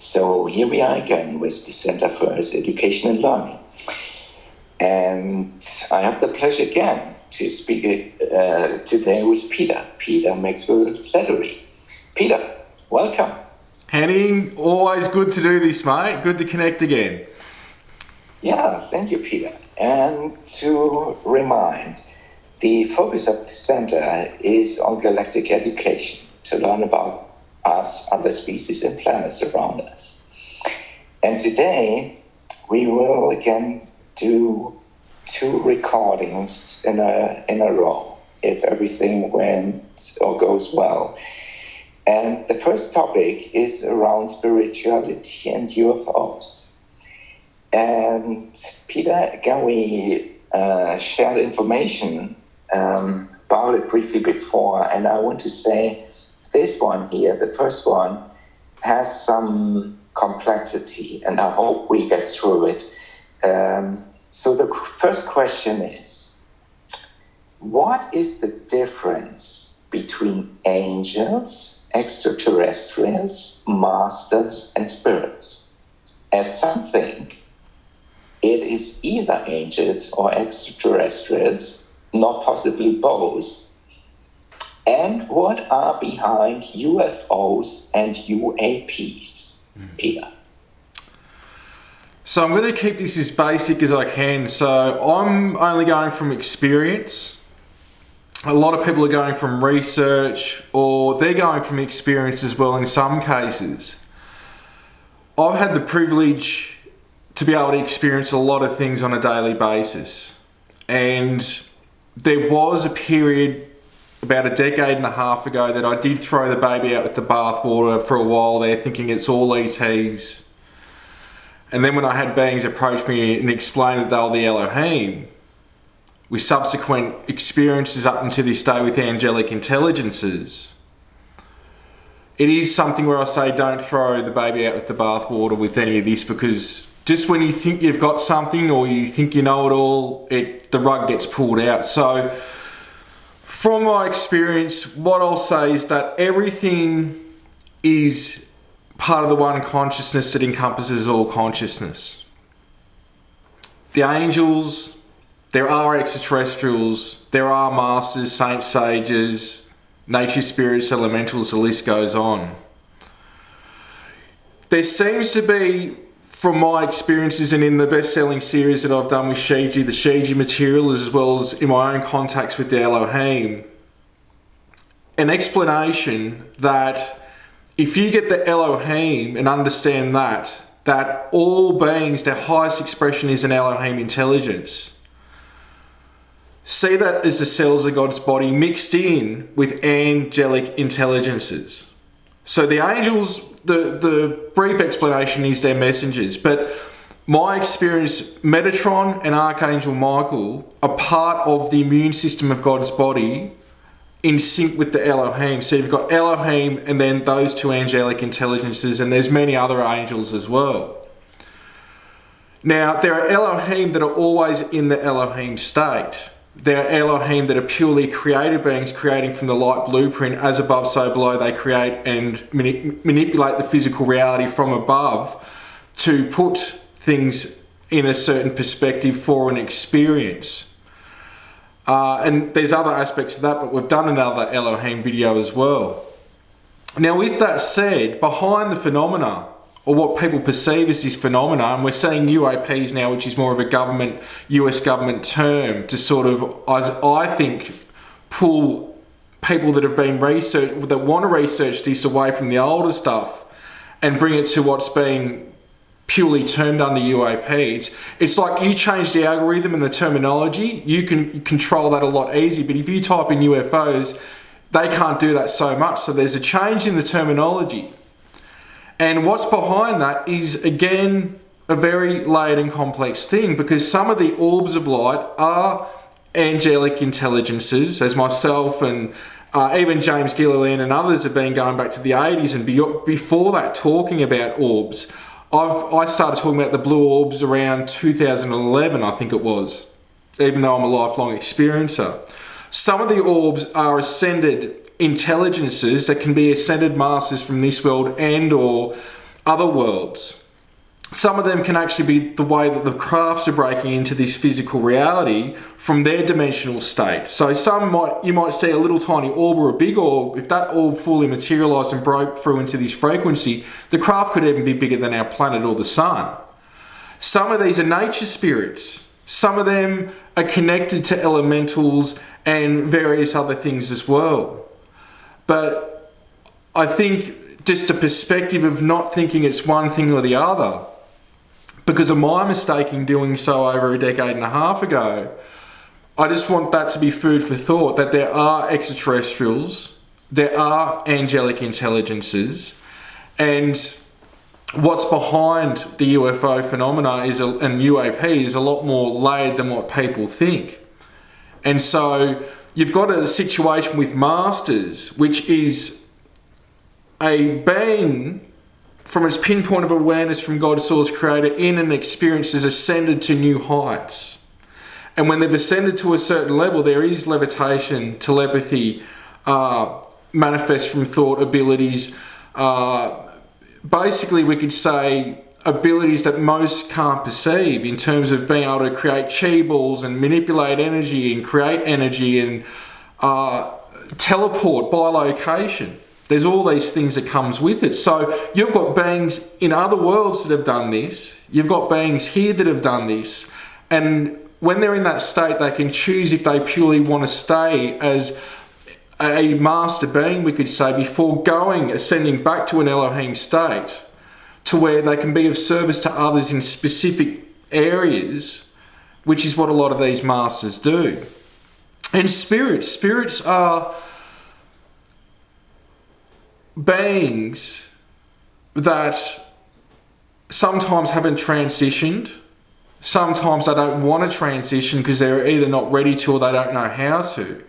So here we are again with the Center for Earth Education and Learning. And I have the pleasure again to speak today with Peter Maxwell Slattery. Peter, welcome. Henning, always good to do this, mate. Good to connect again. Yeah, thank you, Peter. And to remind, the focus of the center is on galactic education, to learn about us, other species and planets around us. And today we will again do 2 recordings in a row, if everything went or goes well. And the first topic is around spirituality and UFOs. And Peter, again, we shared information about it briefly before, and I want to say this one here, the first one, has some complexity, and I hope we get through it. So the first question is, what is the difference between angels, extraterrestrials, masters, and spirits? As some think, it is either angels or extraterrestrials, not possibly both. And what are behind UFOs and UAPs, Peter? So I'm going to keep this as basic as I can. So I'm only going from experience. A lot of people are going from research, or they're going from experience as well in some cases. I've had the privilege to be able to experience a lot of things on a daily basis. And there was a period about a decade and a half ago that I did throw the baby out with the bathwater for a while there, thinking it's all ETs. And then when I had beings approach me and explain that they were the Elohim, with subsequent experiences up until this day with angelic intelligences, it is something where I say don't throw the baby out with the bathwater with any of this, because just when you think you've got something or you think you know it all, the rug gets pulled out. So from my experience, what I'll say is that everything is part of the one consciousness that encompasses all consciousness. The angels, there are extraterrestrials, there are masters, saints, sages, nature spirits, elementals, the list goes on. There seems to be, from my experiences and in the best-selling series that I've done with Shiji, the Shiji material, as well as in my own contacts with the Elohim, an explanation that if you get the Elohim and understand that all beings, their highest expression is an Elohim intelligence, see that as the cells of God's body mixed in with angelic intelligences. So the angels, the brief explanation is they're messengers, but my experience, Metatron and Archangel Michael are part of the immune system of God's body in sync with the Elohim. So you've got Elohim and then those 2 angelic intelligences, and there's many other angels as well. Now, there are Elohim that are always in the Elohim state. There are Elohim that are purely created beings, creating from the light blueprint, as above so below. They create and manipulate the physical reality from above to put things in a certain perspective for an experience. And there's other aspects of that, but we've done another Elohim video as well. Now, with that said, behind the phenomena, or what people perceive as this phenomena, and we're seeing UAPs now, which is more of a US government term to sort of, I think, pull people that have been that want to research this away from the older stuff and bring it to what's been purely termed under UAPs. It's like you change the algorithm and the terminology, you can control that a lot easier. But if you type in UFOs, they can't do that so much. So there's a change in the terminology. And what's behind that is, again, a very layered and complex thing, because some of the orbs of light are angelic intelligences, as myself and even James Gilliland and others have been going back to the 80s and before that talking about orbs. I started talking about the blue orbs around 2011, I think it was, even though I'm a lifelong experiencer. Some of the orbs are ascended intelligences that can be ascended masters from this world and or other worlds. Some of them can actually be the way that the crafts are breaking into this physical reality from their dimensional state. So you might see a little tiny orb or a big orb. If that orb fully materialized and broke through into this frequency, the craft could even be bigger than our planet or the sun. Some of these are nature spirits. Some of them are connected to elementals and various other things as well. But I think just a perspective of not thinking it's one thing or the other, because of my mistake in doing so over a decade and a half ago, I just want that to be food for thought, that there are extraterrestrials, there are angelic intelligences, and what's behind the UFO phenomena and UAP is a lot more layered than what people think. And so you've got a situation with masters, which is a being from its pinpoint of awareness from God, source, creator, in an experience has ascended to new heights. And when they've ascended to a certain level, there is levitation, telepathy, manifest from thought abilities. Basically, we could say abilities that most can't perceive in terms of being able to create chi balls and manipulate energy and create energy and teleport by location. There's all these things that comes with it. So you've got beings in other worlds that have done this. You've got beings here that have done this. And when they're in that state, they can choose if they purely want to stay as a master being, we could say, before ascending back to an Elohim state, to where they can be of service to others in specific areas, which is what a lot of these masters do. And spirits are beings that sometimes haven't transitioned. Sometimes they don't want to transition because they're either not ready to or they don't know how to.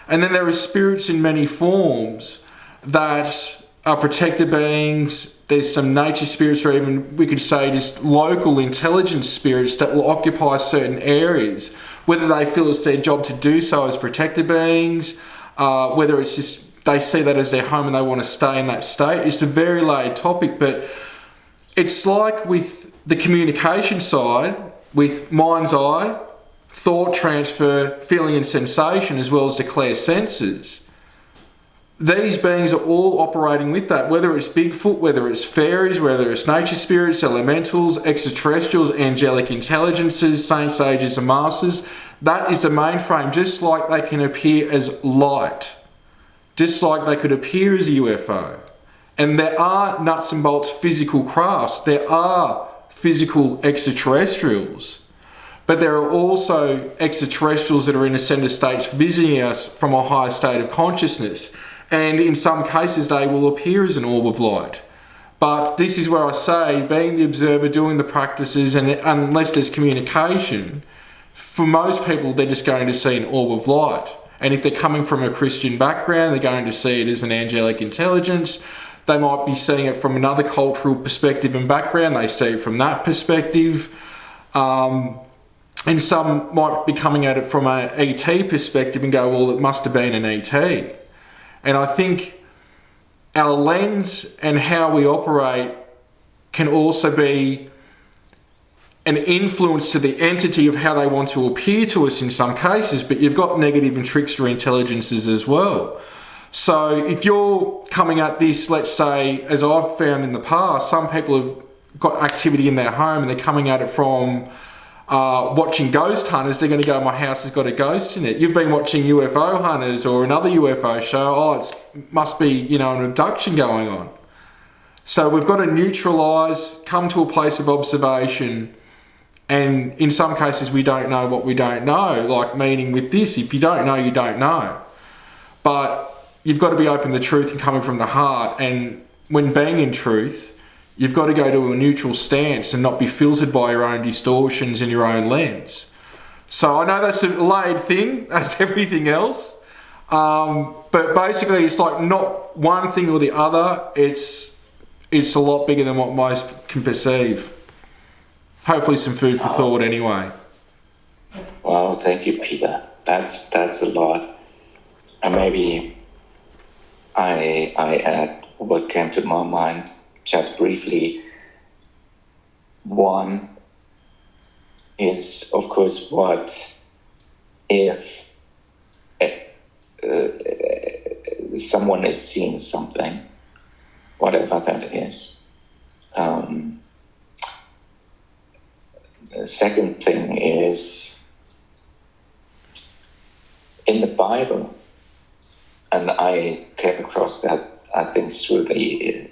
And then there are spirits in many forms that are protected beings. There's some nature spirits, or even we could say just local intelligence spirits that will occupy certain areas, whether they feel it's their job to do so as protected beings, whether it's just they see that as their home and they want to stay in that state. It's a very layered topic, but it's like with the communication side, with mind's eye, thought transfer, feeling and sensation, as well as the clear senses. These beings are all operating with that, whether it's Bigfoot, whether it's fairies, whether it's nature spirits, elementals, extraterrestrials, angelic intelligences, saints, sages and masters. That is the mainframe, just like they can appear as light, just like they could appear as a UFO. And there are nuts and bolts physical crafts, there are physical extraterrestrials. But there are also extraterrestrials that are in ascended states visiting us from a higher state of consciousness. And in some cases, they will appear as an orb of light. But this is where I say, being the observer, doing the practices, and unless there's communication, for most people, they're just going to see an orb of light. And if they're coming from a Christian background, they're going to see it as an angelic intelligence. They might be seeing it from another cultural perspective and background. They see it from that perspective. And some might be coming at it from an ET perspective and go, well, it must have been an ET. And I think our lens and how we operate can also be an influence to the entity of how they want to appear to us in some cases, but you've got negative and trickster intelligences as well. So if you're coming at this, let's say, as I've found in the past, some people have got activity in their home and they're coming at it from watching ghost hunters. They're going to go, my house has got a ghost in it. You've been watching UFO hunters or another UFO show. Oh, it must be, an abduction going on. So we've got to neutralise, come to a place of observation. And in some cases, we don't know what we don't know. Like meaning with this, if you don't know, you don't know. But you've got to be open to the truth and coming from the heart. And when being in truth, you've got to go to a neutral stance and not be filtered by your own distortions and your own lens. So I know that's a layered thing, as everything else. But basically, it's like not one thing or the other. It's a lot bigger than what most can perceive. Hopefully some food for thought anyway. Well, thank you, Peter. That's a lot. And maybe I add what came to my mind just briefly. One is, of course, what if someone is seeing something, whatever that is. The second thing is, in the Bible, and I came across that, I think, through the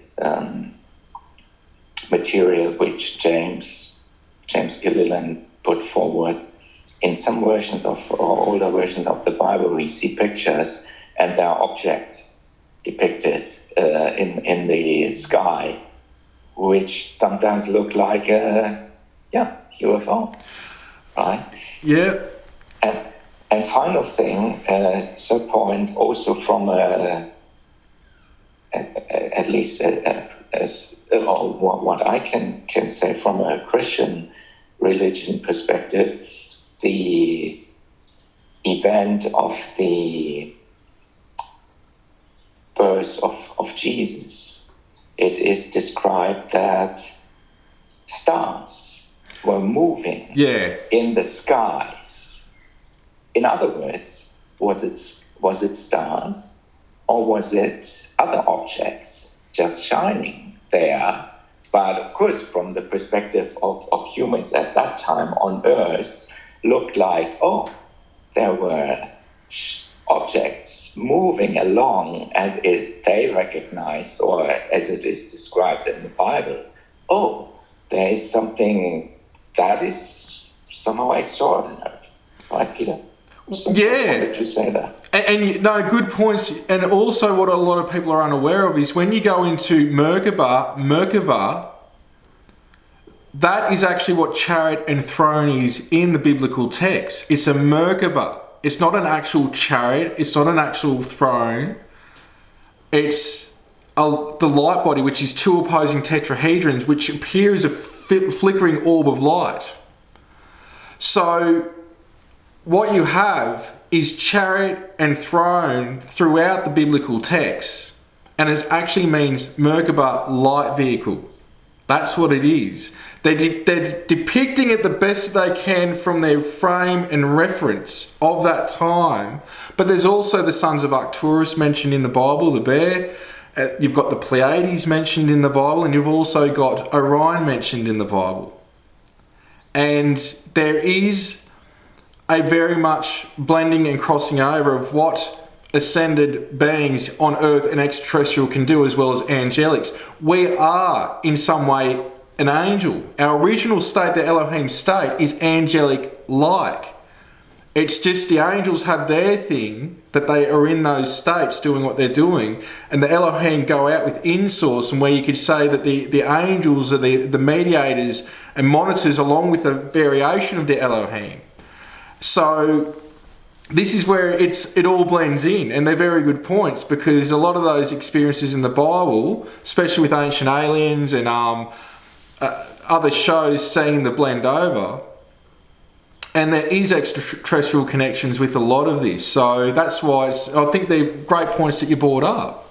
material which James Gilliland put forward. In some versions of, or older versions of the Bible, we see pictures and there are objects depicted in the sky, which sometimes look like a UFO, right? Yeah. And final thing, third point, also from at least as what I can say from a Christian religion perspective, the event of the birth of Jesus, it is described that stars were moving in the skies. In other words, was it stars, or was it other objects just shining there? But of course, from the perspective of humans at that time on Earth, looked like, there were objects moving along, and they recognized, or as it is described in the Bible, there is something that is somehow extraordinary. Right, Peter? So wanted to say that. And no, good points. And also what a lot of people are unaware of is when you go into Merkaba, that is actually what chariot and throne is in the biblical text. It's a Merkaba. It's not an actual chariot. It's not an actual throne. It's the light body, which is two opposing tetrahedrons, which appear as a flickering orb of light. So what you have is chariot and throne throughout the biblical text, and it actually means Merkaba, light vehicle. That's what it is. They're depicting it the best they can from their frame and reference of that time. But there's also the sons of Arcturus mentioned in the Bible, the bear. You've got the Pleiades mentioned in the Bible, and you've also got Orion mentioned in the Bible. And there is a very much blending and crossing over of what ascended beings on Earth and extraterrestrial can do, as well as angelics. We are, in some way, an angel. Our original state, the Elohim state, is angelic-like. It's just the angels have their thing, that they are in those states doing what they're doing, and the Elohim go out with in-source, and where you could say that the angels are the mediators and monitors along with a variation of the Elohim. So this is where it all blends in, and they're very good points, because a lot of those experiences in the Bible, especially with Ancient Aliens and other shows, seeing the blend over, and there is extraterrestrial connections with a lot of this. So that's why I think they're great points that you brought up.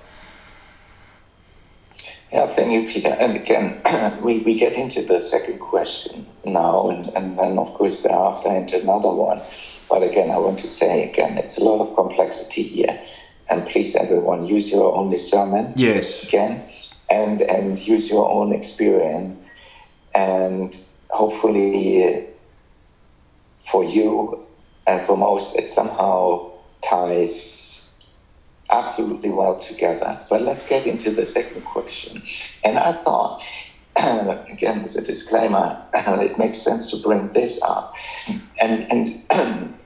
Yeah, thank you, Peter. And again, we get into the second question now, and then, of course, thereafter into another one. But again, I want to say, again, it's a lot of complexity here. And please, everyone, use your own discernment. Yes. Again, and use your own experience. And hopefully, for you and for most, it somehow ties absolutely well together. But let's get into the second question. And I thought, again, as a disclaimer, it makes sense to bring this up. And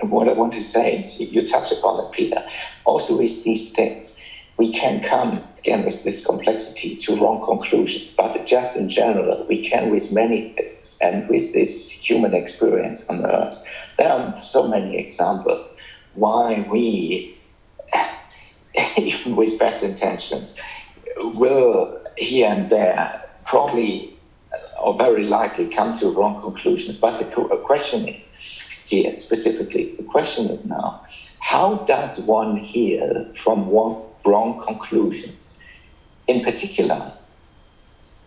what I want to say is, you touch upon it, Peter. Also with these things, we can come, again, with this complexity to wrong conclusions. But just in general, we can with many things. And with this human experience on Earth, there are so many examples why we, even with best intentions, will here and there probably or very likely come to wrong conclusions. But the question is, here specifically, the question is now, how does one heal from wrong conclusions? In particular,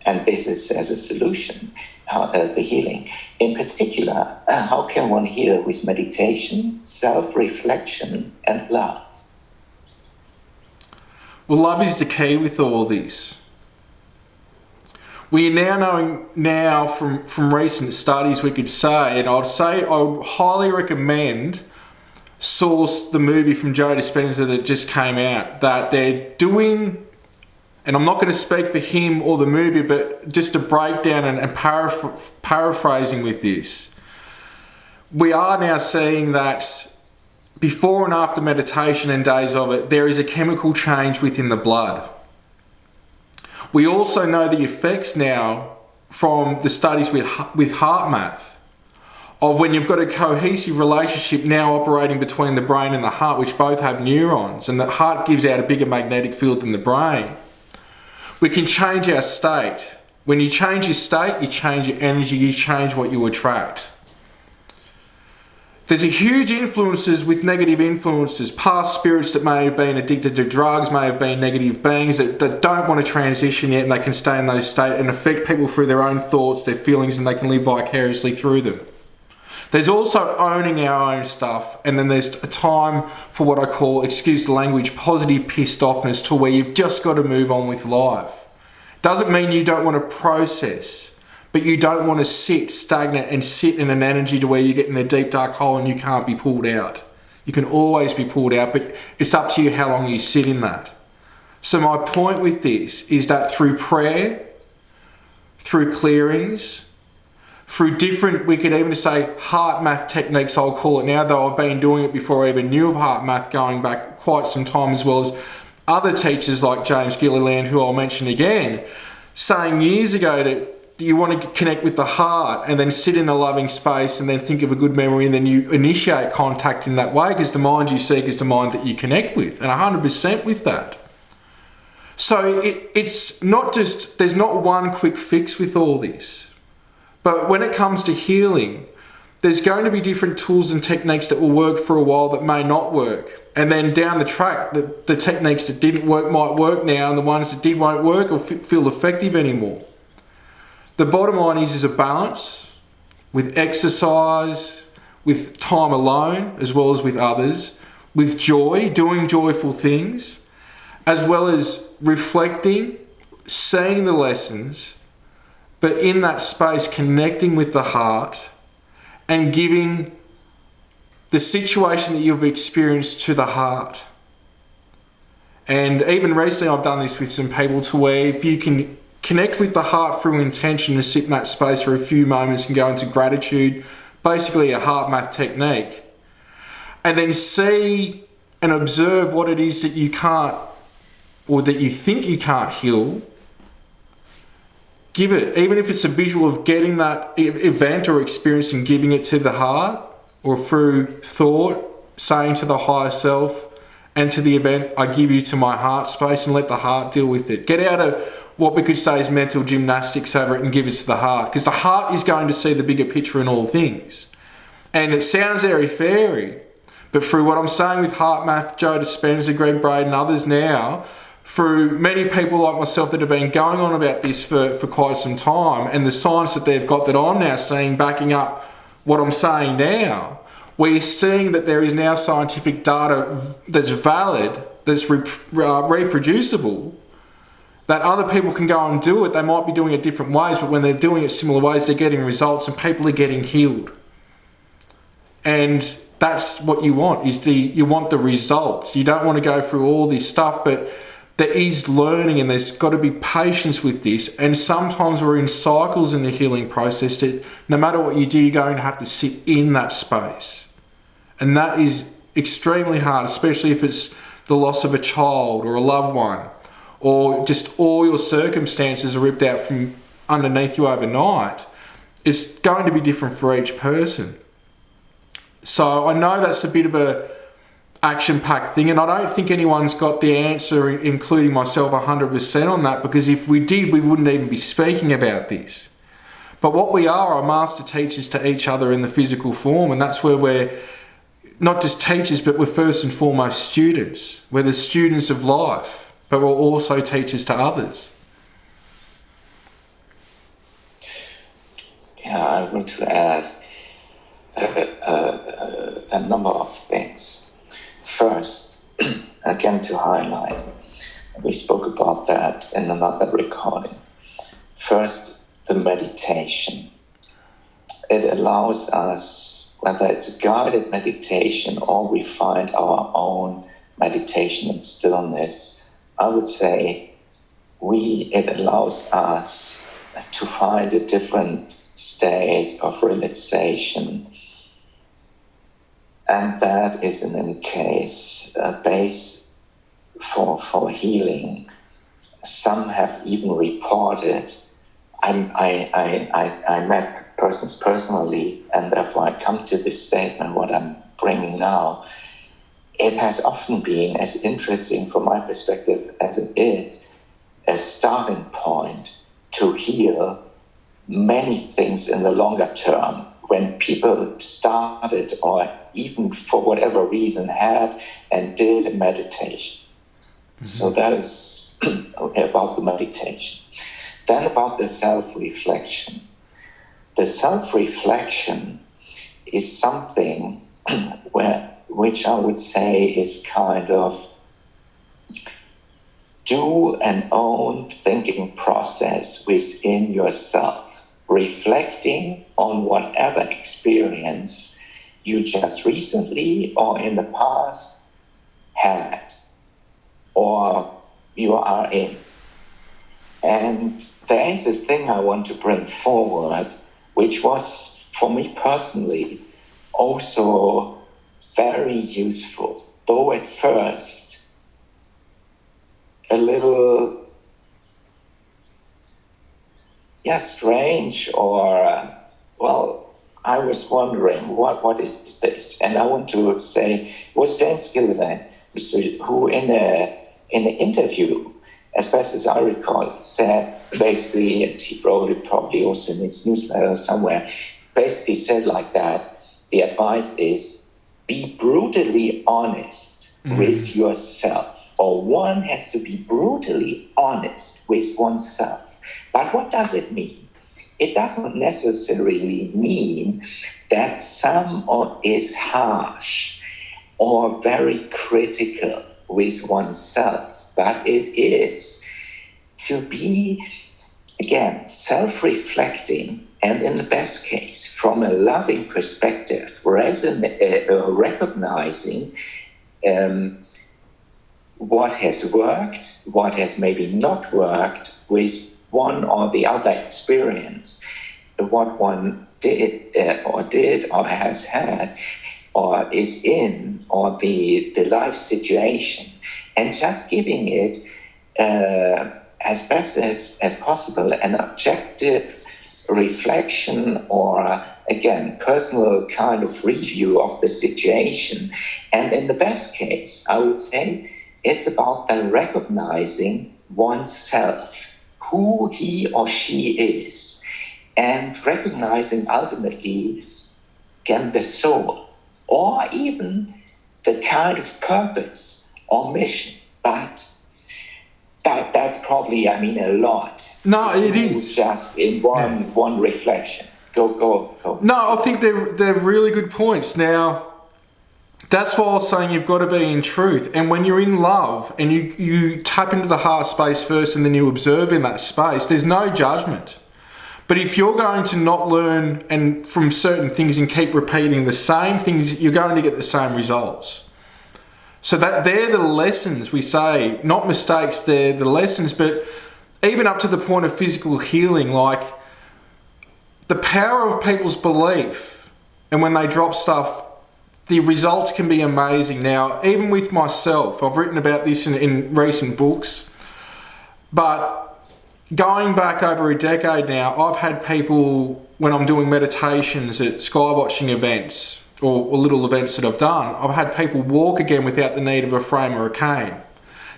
and this is as a solution, the healing. In particular, how can one heal with meditation, self-reflection, and love? Well, love is the key with all this. We are now knowing from recent studies, we could say, and I would highly recommend source the movie from Joe Dispenza that just came out, that they're doing, and I'm not going to speak for him or the movie, but just a breakdown and paraphrasing with this. We are now seeing that before and after meditation and days of it, there is a chemical change within the blood. We also know the effects now from the studies with heart math of when you've got a cohesive relationship now operating between the brain and the heart, which both have neurons, and the heart gives out a bigger magnetic field than the brain. We can change our state. When you change your state, you change your energy, you change what you attract. There's a huge influences with negative influences, past spirits that may have been addicted to drugs, may have been negative beings that don't want to transition yet, and they can stay in those states and affect people through their own thoughts, their feelings, and they can live vicariously through them. There's also owning our own stuff, and then there's a time for what I call, excuse the language, positive pissed offness, to where you've just got to move on with life. Doesn't mean you don't want to process, but you don't want to sit stagnant and sit in an energy to where you get in a deep dark hole and you can't be pulled out. You can always be pulled out, but it's up to you how long you sit in that. So my point with this is that through prayer, through clearings, through different, we could even say heart math techniques, I'll call it now, though I've been doing it before I even knew of heart math going back quite some time, as well as other teachers like James Gilliland, who I'll mention again, saying years ago that you want to connect with the heart and then sit in a loving space and then think of a good memory and then you initiate contact in that way, because the mind you seek is the mind that you connect with, and 100% with that. So it's not just, there's not one quick fix with all this. But when it comes to healing, there's going to be different tools and techniques that will work for a while that may not work. And then down the track, the techniques that didn't work might work now, and the ones that did won't work or feel effective anymore. The bottom line is a balance with exercise, with time alone, as well as with others, with joy, doing joyful things, as well as reflecting, seeing the lessons, but in that space connecting with the heart and giving the situation that you've experienced to the heart. And even recently I've done this with some people, to where if you can connect with the heart through intention and sit in that space for a few moments and go into gratitude, basically a heart math technique, and then see and observe what it is that you can't, or that you think you can't heal. Give it, even if it's a visual of getting that event or experience and giving it to the heart, or through thought, saying to the higher self and to the event, I give you to my heart space, and let the heart deal with it. Get out of what we could say is mental gymnastics over it and give it to the heart, because the heart is going to see the bigger picture in all things. And it sounds airy-fairy, but through what I'm saying with heart math, Joe Dispenza, Greg Braden, others now, through many people like myself that have been going on about this for quite some time, and the science that they've got that I'm now seeing backing up what I'm saying now, we're seeing that there is now scientific data that's valid, that's reproducible, that other people can go and do it. They might be doing it different ways, but when they're doing it similar ways, they're getting results and people are getting healed. And that's what you want, you want the results. You don't want to go through all this stuff, but there is learning, and there's got to be patience with this. And sometimes we're in cycles in the healing process that no matter what you do, you're going to have to sit in that space. And that is extremely hard, especially if it's the loss of a child or a loved one, or just all your circumstances are ripped out from underneath you overnight. It's going to be different for each person. So I know that's a bit of a action-packed thing, and I don't think anyone's got the answer, including myself, 100% on that, because if we did, we wouldn't even be speaking about this. But what we are master teachers to each other in the physical form, and that's where we're not just teachers, but we're first and foremost students. We're the students of life, but we're also teachers to others. I want to add a number of things. First, again to highlight, we spoke about that in another recording. First, the meditation. It allows us, whether it's a guided meditation or we find our own meditation and stillness, I would say it allows us to find a different state of relaxation. And that is in any case a base for healing. Some have even reported, I met persons personally, and therefore I come to this statement, what I'm bringing now. It has often been as interesting from my perspective as a starting point to heal many things in the longer term when people started or even for whatever reason had and did a meditation. Mm-hmm. So that is about the meditation. Then about the self-reflection. The self-reflection is something which I would say is kind of do an own thinking process within yourself, reflecting on whatever experience you just recently or in the past had or you are in. And there is a thing I want to bring forward, which was for me personally also very useful, though at first a little strange, or I was wondering what is this, and I want to say it was James Gilliland who in an interview, as best as I recall, said basically, and he wrote it probably also in his newsletter somewhere, basically said like that, the advice is be brutally honest with yourself, or one has to be brutally honest with oneself. But what does it mean? It doesn't necessarily mean that someone is harsh or very critical with oneself, but it is to be, again, self-reflecting, and in the best case, from a loving perspective, recognizing what has worked, what has maybe not worked with one or the other experience, what one did or has had or is in, or the life situation, and just giving it as best as possible an objective reflection or, again, personal kind of review of the situation. And in the best case, I would say it's about then recognizing oneself, who he or she is, and recognizing ultimately, again, the soul, or even the kind of purpose or mission. But that's probably, a lot. No, it is. Just in one reflection. Go. No, I think they're really good points. Now, that's why I was saying you've got to be in truth. And when you're in love and you tap into the heart space first and then you observe in that space, there's no judgment. But if you're going to not learn and from certain things and keep repeating the same things, you're going to get the same results. So that they're the lessons we say, not mistakes, they're the lessons. But even up to the point of physical healing, like the power of people's belief, and when they drop stuff, the results can be amazing. Now, even with myself, I've written about this in recent books, but going back over a decade now, I've had people, when I'm doing meditations at skywatching events or little events that I've done, I've had people walk again without the need of a frame or a cane.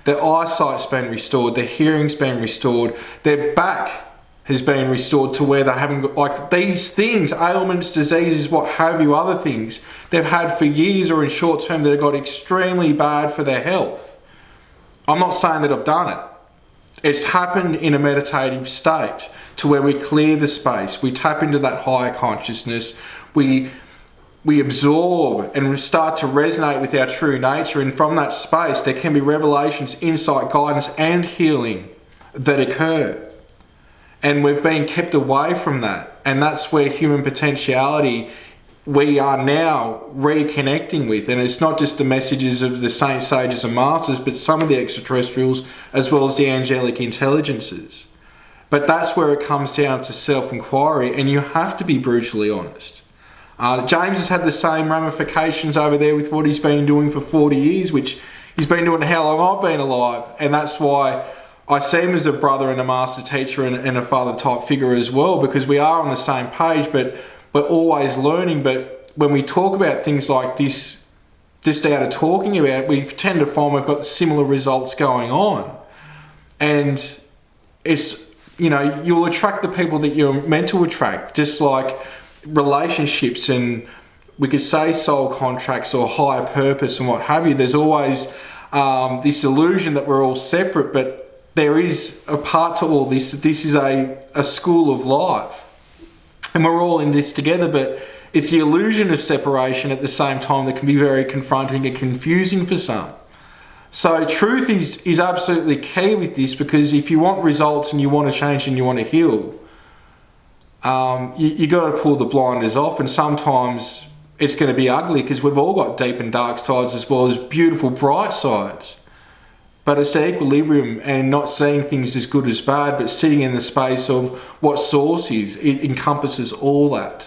Their eyesight's been restored, their hearing's been restored, their back has been restored to where they haven't got, like these things, ailments, diseases, what have you, other things they've had for years or in short term that have got extremely bad for their health. I'm not saying that I've done it. it's happened in a meditative state to where we clear the space, we tap into that higher consciousness, we absorb and we start to resonate with our true nature, and from that space there can be revelations, insight, guidance and healing that occur. And we've been kept away from that, and that's where human potentiality we are now reconnecting with. And it's not just the messages of the saints, sages and masters, but some of the extraterrestrials as well as the angelic intelligences. But that's where it comes down to self-inquiry, and you have to be brutally honest. James has had the same ramifications over there with what he's been doing for 40 years, which he's been doing how long I've been alive. And that's why I see him as a brother and a master teacher and a father type figure as well, because we are on the same page, but we're always learning. But when we talk about things like this, just out of talking about it, we tend to find we've got similar results going on. And it's, you know, you'll attract the people that you're meant to attract, just like relationships, and we could say soul contracts or higher purpose and what have you. There's always this illusion that we're all separate, but there is a part to all this. This is a school of life, and we're all in this together, but it's the illusion of separation at the same time that can be very confronting and confusing for some. So truth is absolutely key with this, because if you want results and you want to change and you want to heal, you got to pull the blinders off. And sometimes it's going to be ugly, because we've all got deep and dark sides as well as beautiful bright sides. But it's the equilibrium and not seeing things as good as bad, but sitting in the space of what source is. It encompasses all that.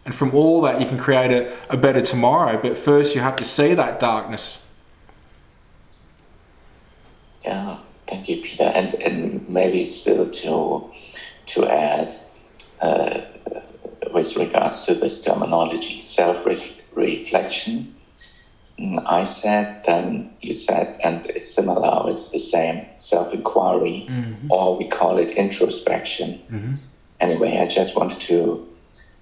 And from all that you can create a better tomorrow. But first you have to see that darkness. Yeah, thank you, Peter. And maybe still to add, with regards to this terminology, self-reflection, I said, then you said, and it's similar, it's the same, self-inquiry, or we call it introspection. Anyway, I just wanted to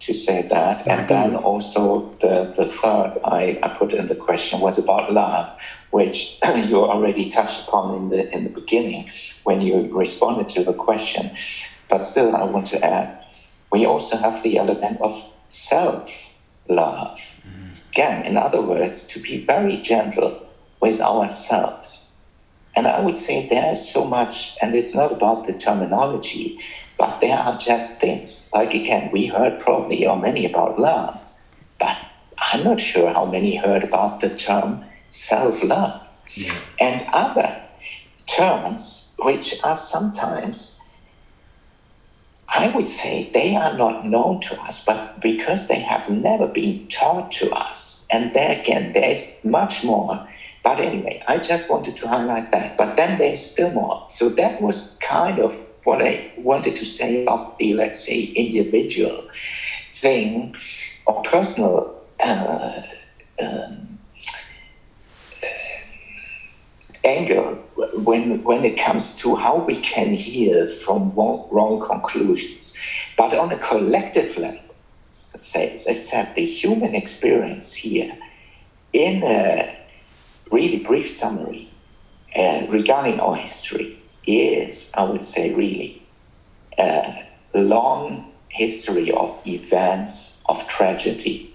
say that. And then also the third I put in the question was about love, which you already touched upon in the beginning when you responded to the question. But still, I want to add, we also have the element of self-love. Again, in other words, to be very gentle with ourselves. And I would say there is so much, and it's not about the terminology, but there are just things. Like, again, we heard probably or many about love, but I'm not sure how many heard about the term self-love. Yeah. And other terms which are sometimes, I would say, they are not known to us, but because they have never been taught to us. And there again, there's much more. But anyway, I just wanted to highlight that. But then there's still more. So that was kind of what I wanted to say about the, let's say, individual thing or personal angle when it comes to how we can heal from wrong conclusions. But on a collective level, let's say, as I said, the human experience here, in a really brief summary regarding our history, is, I would say, really a long history of events, of tragedy.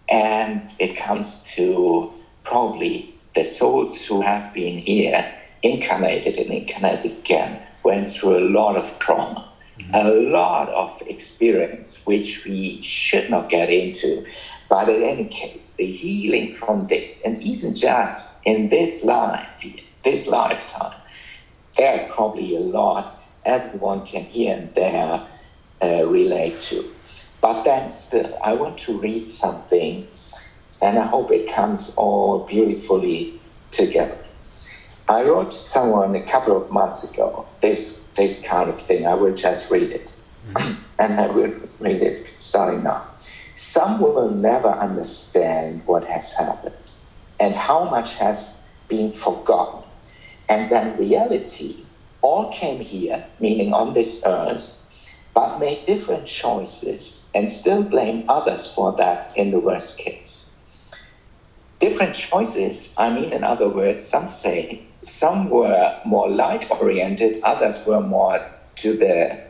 And it comes to probably the souls who have been here, incarnated and incarnated again, went through a lot of trauma, a lot of experience, which we should not get into. But in any case, the healing from this, and even just in this life, this lifetime, there's probably a lot everyone can here and there relate to. But then still, I want to read something, and I hope it comes all beautifully together. I wrote to someone a couple of months ago this kind of thing. I will just read it. And I will read it starting now. Some will never understand what has happened and how much has been forgotten. And then reality all came here, meaning on this earth, but made different choices and still blame others for that in the worst case. Different choices, I mean, in other words, some say some were more light-oriented, others were more to the,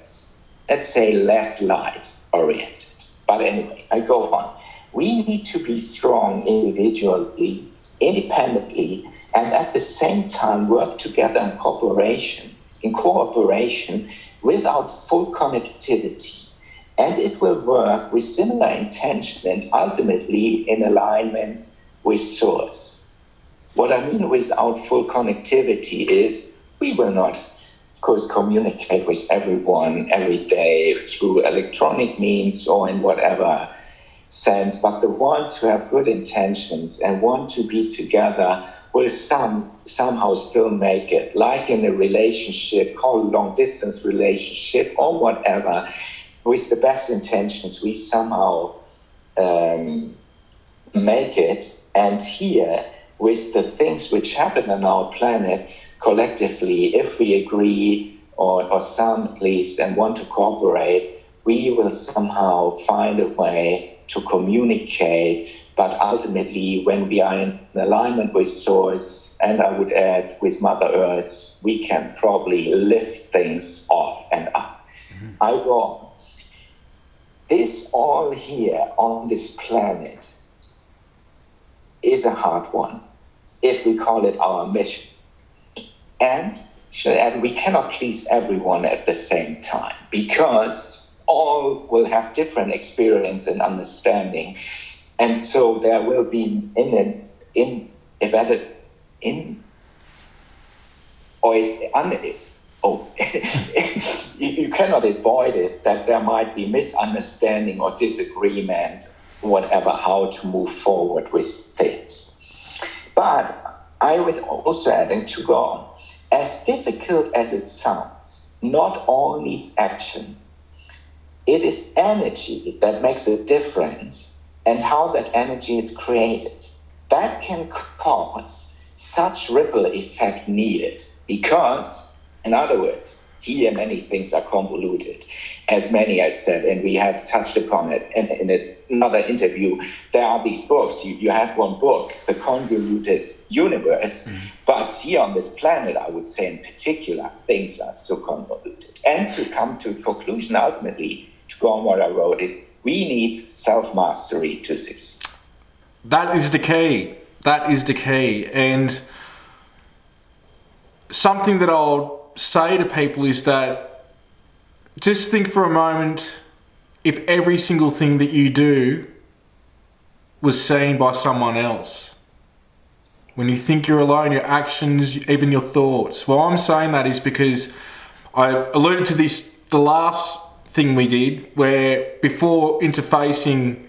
let's say, less light-oriented. But anyway, I go on. We need to be strong individually, independently, and at the same time work together in cooperation without full connectivity. And it will work with similar intention and ultimately in alignment with Source. What I mean without full connectivity is we will not, of course, communicate with everyone every day through electronic means or in whatever sense, but the ones who have good intentions and want to be together will somehow still make it, like in a relationship, call long-distance relationship or whatever. With the best intentions, we somehow make it. And here, with the things which happen on our planet, collectively, if we agree, or some at least, and want to cooperate, we will somehow find a way to communicate. But ultimately, when we are in alignment with Source, and I would add with Mother Earth, we can probably lift things off and up. Mm-hmm. I go on. This all here on this planet is a hard one, if we call it our mission. And we cannot please everyone at the same time, because all will have different experience and understanding. And so there will be you cannot avoid it, that there might be misunderstanding or disagreement, whatever, how to move forward with things. But I would also add, and to go on, as difficult as it sounds, not all needs action. It is energy that makes a difference, and how that energy is created. That can cause such ripple effect needed, because, in other words, here many things are convoluted, as many I said, and we had touched upon it in another interview. There are these books. You had one book, The Convoluted Universe, but here on this planet, I would say in particular, things are so convoluted. And to come to a conclusion, ultimately, to go on what I wrote, is we need self-mastery to succeed. That is the key. That is the key. And something that I'll say to people is that just think for a moment, if every single thing that you do was seen by someone else. When you think you're alone, your actions, even your thoughts. Well, I'm saying that is because I alluded to this, the last thing we did, where before interfacing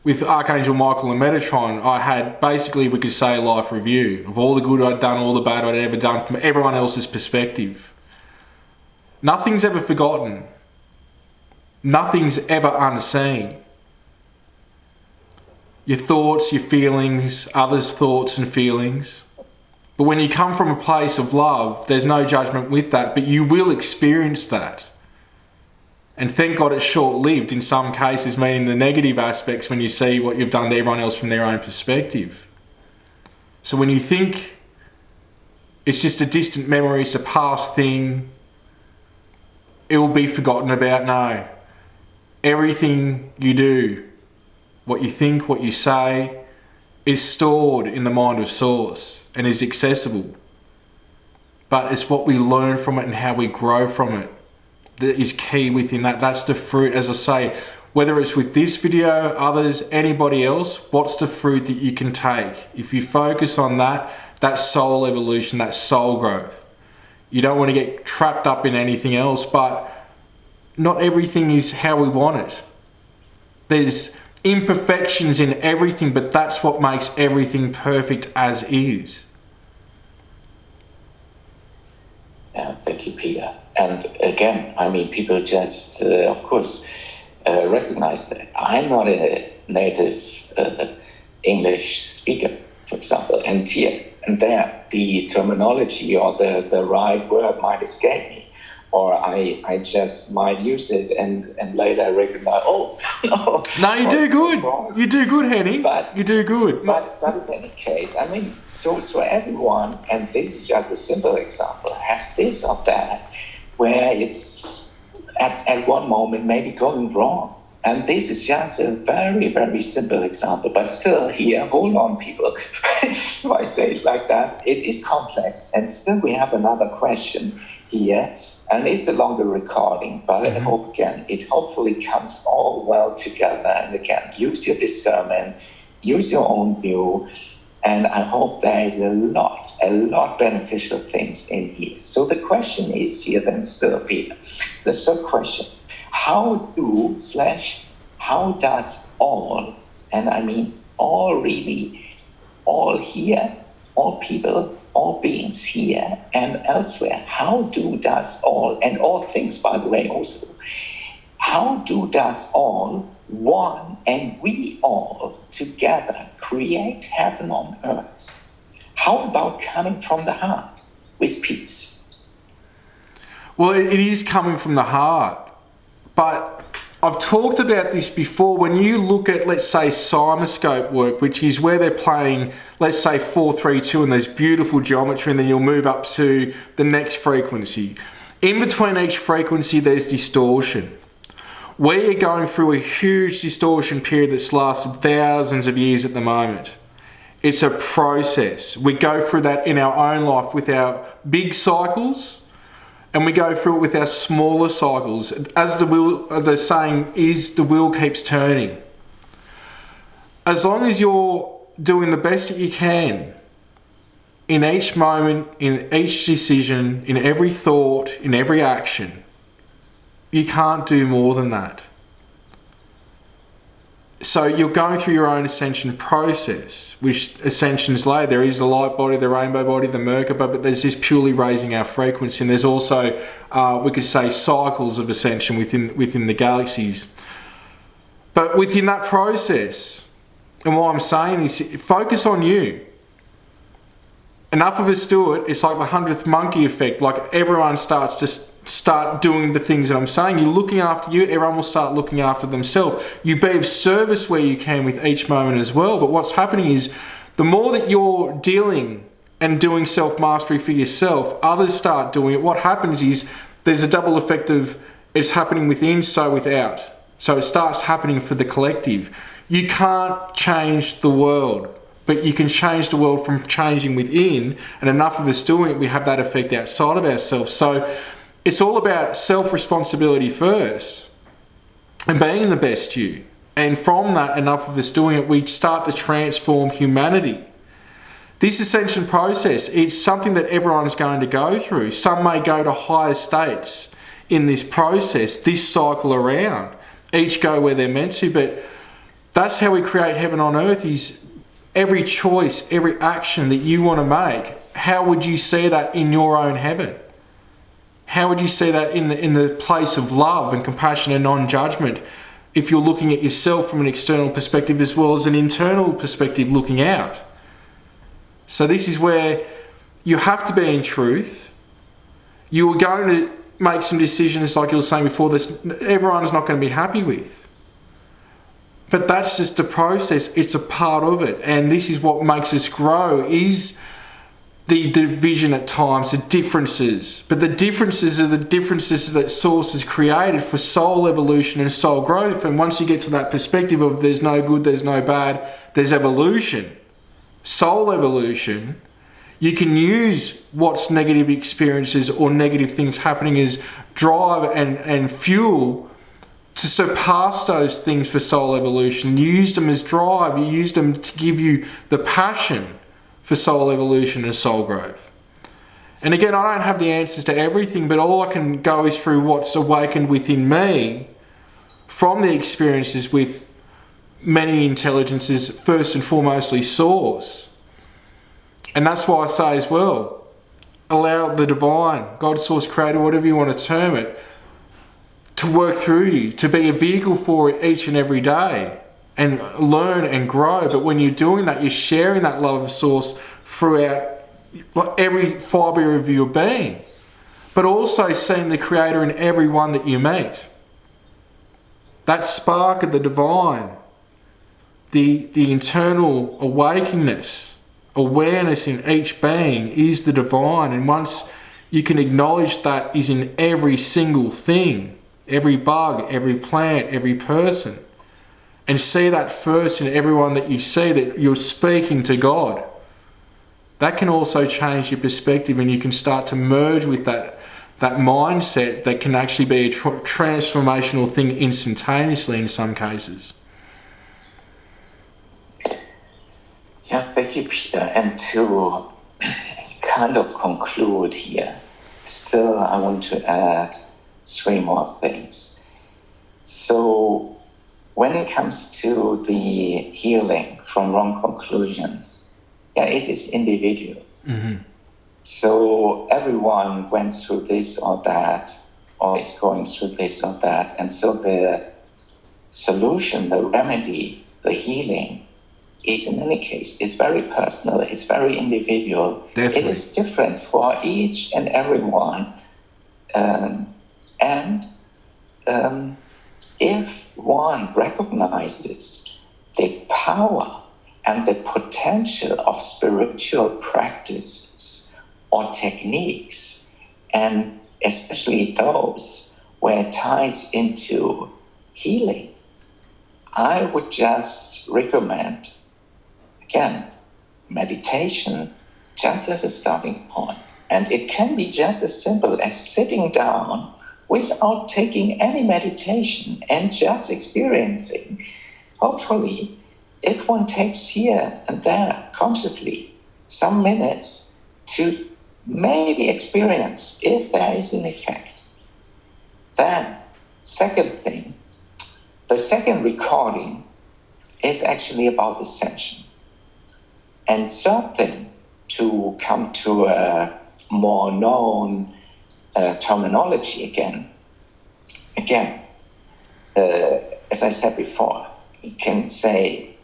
with Archangel Michael and Metatron, I had basically, we could say, a life review of all the good I'd done, all the bad I'd ever done from everyone else's perspective. Nothing's ever forgotten. Nothing's ever unseen. Your thoughts, your feelings, others' thoughts and feelings. But when you come from a place of love, there's no judgment with that, but you will experience that. And thank God it's short-lived in some cases, meaning the negative aspects when you see what you've done to everyone else from their own perspective. So when you think it's just a distant memory, it's a past thing, it will be forgotten about. No. Everything you do, what you think, what you say, is stored in the mind of Source and is accessible. But it's what we learn from it and how we grow from it that is key within that. That's the fruit, as I say, whether it's with this video, others, anybody else, what's the fruit that you can take? If you focus on that, that soul evolution, that soul growth. You don't want to get trapped up in anything else, but not everything is how we want it. There's imperfections in everything, but that's what makes everything perfect as is. Yeah, thank you, Peter. And again, I mean, people just, of course, recognize that. I'm not a native English speaker, for example, and here and there, the terminology or the right word might escape me. or I just might use it and later recognize, oh, no. No, you do good. You do good, Henning. You do good. But in any case, I mean, so everyone, and this is just a simple example, has this or that, where it's at one moment maybe going wrong. And this is just a very, very simple example. But still here, hold on, people. If I say it like that, it is complex. And still we have another question here. And it's a longer recording, but I hope again, it hopefully comes all well together. And again, use your discernment, use your own view. And I hope there is a lot beneficial things in here. So the question is here then still, Peter. The third question. How does all, and I mean all really, all here, all people, all beings here and elsewhere, does all, and all things, by the way, also, does all, one and we all together create heaven on earth? How about coming from the heart with peace? Well, it is coming from the heart. But I've talked about this before. When you look at, let's say, cymoscope work, which is where they're playing, let's say, 4-3-2, and there's beautiful geometry, and then you'll move up to the next frequency. In between each frequency, there's distortion. We are going through a huge distortion period that's lasted thousands of years at the moment. It's a process. We go through that in our own life with our big cycles, and we go through it with our smaller cycles. As the saying is, the wheel keeps turning. As long as you're doing the best that you can in each moment, in each decision, in every thought, in every action, you can't do more than that. So you're going through your own ascension process, which ascension's laid. There is the light body, the rainbow body, the Merkaba, but there's just purely raising our frequency. And there's also, we could say, cycles of ascension within the galaxies. But within that process, and what I'm saying is, focus on you. Enough of us do it. It's like the 100th monkey effect. Like everyone starts to start doing the things that I'm saying. You're looking after you, everyone will start looking after themselves. You be of service where you can with each moment as well. But what's happening is, the more that you're dealing and doing self-mastery for yourself, others start doing it. What happens is, there's a double effect of it's happening within, so without. So it starts happening for the collective. You can't change the world, but you can change the world from changing within, and enough of us doing it, we have that effect outside of ourselves. So it's all about self-responsibility first and being the best you. And from that, enough of us doing it, we start to transform humanity. This ascension process, it's something that everyone's going to go through. Some may go to higher states in this process, this cycle around. Each go where they're meant to, but that's how we create heaven on earth. Is every choice, every action that you want to make, how would you see that in your own heaven? How would you see that in the place of love and compassion and non-judgment, if you're looking at yourself from an external perspective as well as an internal perspective looking out? So this is where you have to be in truth. You are going to make some decisions, like you were saying before, that everyone's not going to be happy with. But that's just the process. It's a part of it. And this is what makes us grow, is the division at times, the differences. But the differences are the differences that Source has created for soul evolution and soul growth. And once you get to that perspective of there's no good, there's no bad, there's evolution, soul evolution, you can use what's negative experiences or negative things happening as drive and fuel to surpass those things for soul evolution. You use them as drive, you use them to give you the passion for soul evolution and soul growth. And again, I don't have the answers to everything, but all I can go is through what's awakened within me from the experiences with many intelligences, first and foremostly Source. And that's why I say as well, allow the divine, God, Source, Creator, whatever you want to term it, to work through you, to be a vehicle for it each and every day, and learn and grow. But when you're doing that, you're sharing that love of Source throughout every fibre of your being. but also seeing the Creator in everyone that you meet. That spark of the divine, the internal awakeness, awareness in each being is the divine. And once you can acknowledge that is in every single thing, every bug, every plant, every person, and see that first in everyone that you see, that you're speaking to God, that can also change your perspective, and you can start to merge with that mindset that can actually be a transformational thing instantaneously in some cases. Yeah, thank you, Peter. And to kind of conclude here, still I want to add 3 more things. So when it comes to the healing from wrong conclusions, it is individual. Mm-hmm. So everyone went through this or that, or is going through this or that. And so the solution, the remedy, the healing is in any case, it's very personal, it's very individual. Definitely. It is different for each and everyone. If one recognizes the power and the potential of spiritual practices or techniques, and especially those where it ties into healing, I would just recommend, again, meditation just as a starting point. And it can be just as simple as sitting down without taking any meditation and just experiencing. Hopefully, if one takes here and there consciously some minutes to maybe experience if there is an effect. Then, second thing, the second recording is actually about dissension. And third thing, to come to a more known terminology again, as I said before, you can say,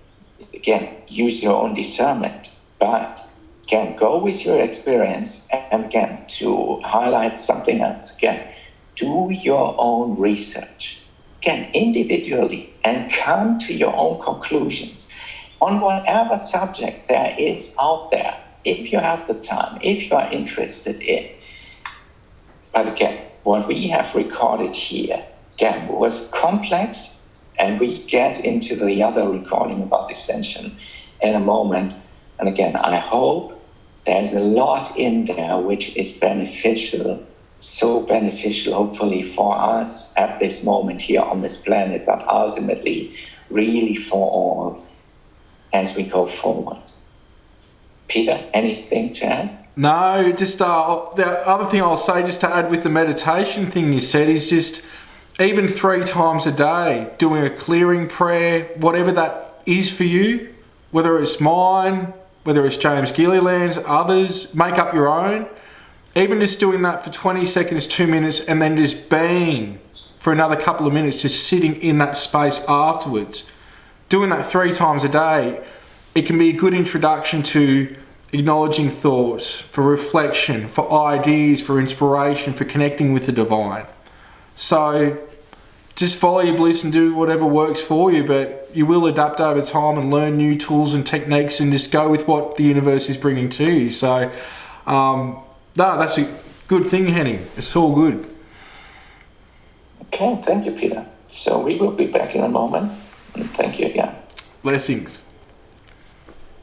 again, use your own discernment, but again, go with your experience, and again, to highlight something else, again, do your own research, again, individually, and come to your own conclusions on whatever subject there is out there, if you have the time, if you are interested in. But again, what we have recorded here, again, was complex, and we get into the other recording about dissension in a moment. And again, I hope there's a lot in there which is beneficial, so beneficial, hopefully, for us at this moment here on this planet, but ultimately, really for all as we go forward. Peter, anything to add? No, just the other thing I'll say, just to add with the meditation thing you said, is just even 3 times a day, doing a clearing prayer, whatever that is for you, whether it's mine, whether it's James Gilliland's, others, make up your own. Even just doing that for 20 seconds, 2 minutes, and then just being for another couple of minutes, just sitting in that space afterwards. Doing that 3 times a day, it can be a good introduction to acknowledging thoughts, for reflection, for ideas, for inspiration, for connecting with the divine. So just follow your bliss and do whatever works for you, but you will adapt over time and learn new tools and techniques, and just go with what the universe is bringing to you. So no, that's a good thing, Henning. It's all good. Okay, thank you, Peter. So we will be back in a moment. And thank you again. Blessings.